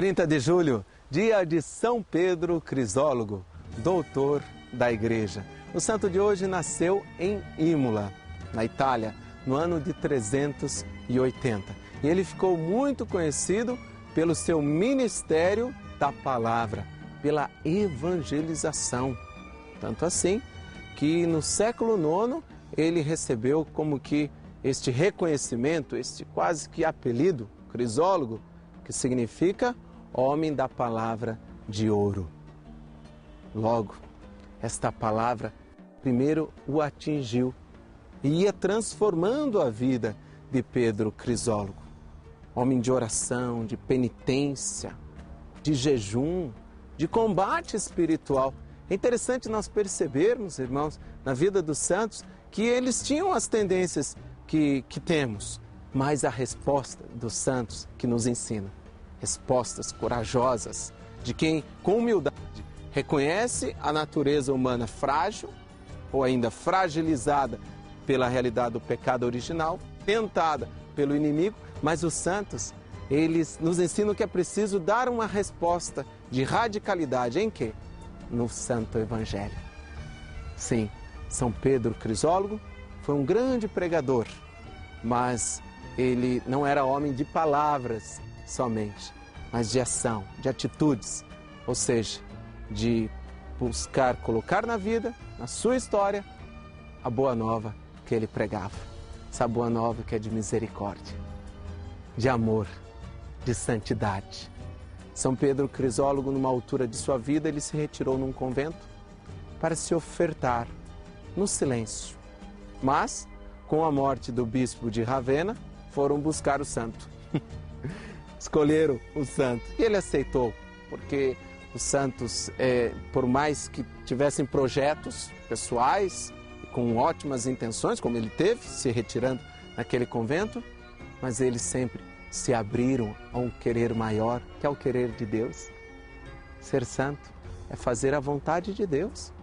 30 de julho, dia de São Pedro Crisólogo, doutor da Igreja. O santo de hoje nasceu em Imola, na Itália, no ano de 380. E ele ficou muito conhecido pelo seu ministério da palavra, pela evangelização. Tanto assim que no século IX ele recebeu como que este reconhecimento, este quase que apelido, Crisólogo, que significa homem da palavra de ouro. Logo, esta palavra primeiro o atingiu e ia transformando a vida de Pedro Crisólogo. Homem de oração, de penitência, de jejum, de combate espiritual. É interessante nós percebermos, irmãos, na vida dos santos, que eles tinham as tendências que temos, mas a resposta dos santos que nos ensina. Respostas corajosas de quem, com humildade, reconhece a natureza humana frágil ou ainda fragilizada pela realidade do pecado original, tentada pelo inimigo, mas os santos, eles nos ensinam que é preciso dar uma resposta de radicalidade em quê? No Santo Evangelho. Sim, São Pedro Crisólogo foi um grande pregador, mas ele não era homem de palavras somente, mas de ação, de atitudes, ou seja, de buscar colocar na vida, na sua história, a boa nova que ele pregava. Essa boa nova que é de misericórdia, de amor, de santidade. São Pedro Crisólogo, numa altura de sua vida, ele se retirou num convento para se ofertar no silêncio. Mas, com a morte do bispo de Ravenna, foram buscar o santo. Escolheram o santo. E ele aceitou, porque os santos, por mais que tivessem projetos pessoais, com ótimas intenções, como ele teve, se retirando naquele convento, mas eles sempre se abriram a um querer maior, que é o querer de Deus. Ser santo é fazer a vontade de Deus.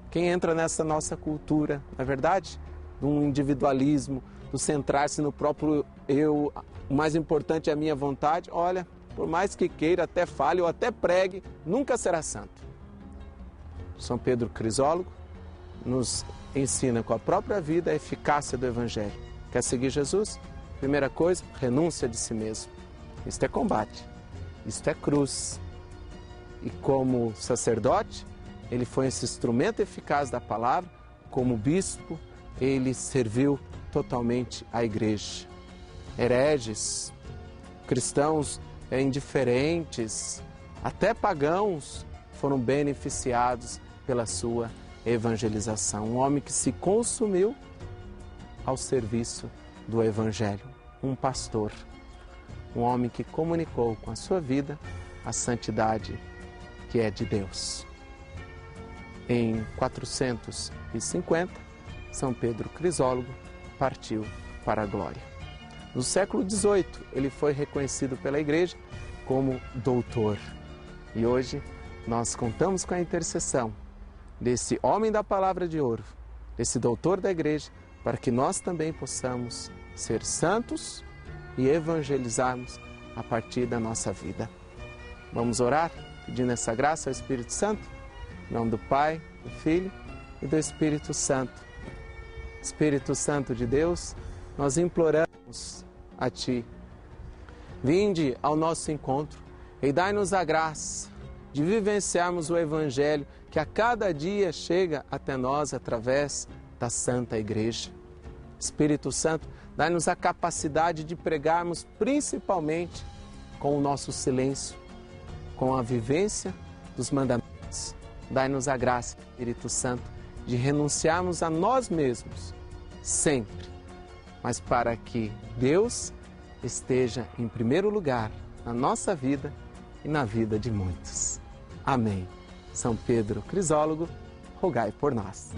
Quem entra nessa nossa cultura, na verdade, de um individualismo, do centrar-se no próprio eu, o mais importante é a minha vontade, olha, por mais que queira, até fale ou até pregue, nunca será santo. São Pedro Crisólogo nos ensina com a própria vida a eficácia do Evangelho. Quer seguir Jesus? Primeira coisa, renúncia de si mesmo. Isto é combate, isto é cruz. E como sacerdote, ele foi esse instrumento eficaz da palavra, como bispo, ele serviu totalmente à igreja. Hereges, cristãos indiferentes, até pagãos foram beneficiados pela sua evangelização. Um homem que se consumiu ao serviço do Evangelho. Um pastor, um homem que comunicou com a sua vida a santidade que é de Deus. Em 450, São Pedro Crisólogo partiu para a glória. No século XVIII, ele foi reconhecido pela Igreja como doutor. E hoje nós contamos com a intercessão desse homem da palavra de ouro, desse doutor da Igreja, para que nós também possamos ser santos e evangelizarmos a partir da nossa vida. Vamos orar, pedindo essa graça ao Espírito Santo, em nome do Pai, do Filho e do Espírito Santo. Espírito Santo de Deus, nós imploramos a Ti. Vinde ao nosso encontro e dai-nos a graça de vivenciarmos o Evangelho que a cada dia chega até nós através da Santa Igreja. Espírito Santo, dai-nos a capacidade de pregarmos principalmente com o nosso silêncio, com a vivência dos mandamentos. Dai-nos a graça, Espírito Santo, de renunciarmos a nós mesmos, sempre, mas para que Deus esteja em primeiro lugar na nossa vida e na vida de muitos. Amém. São Pedro Crisólogo, rogai por nós.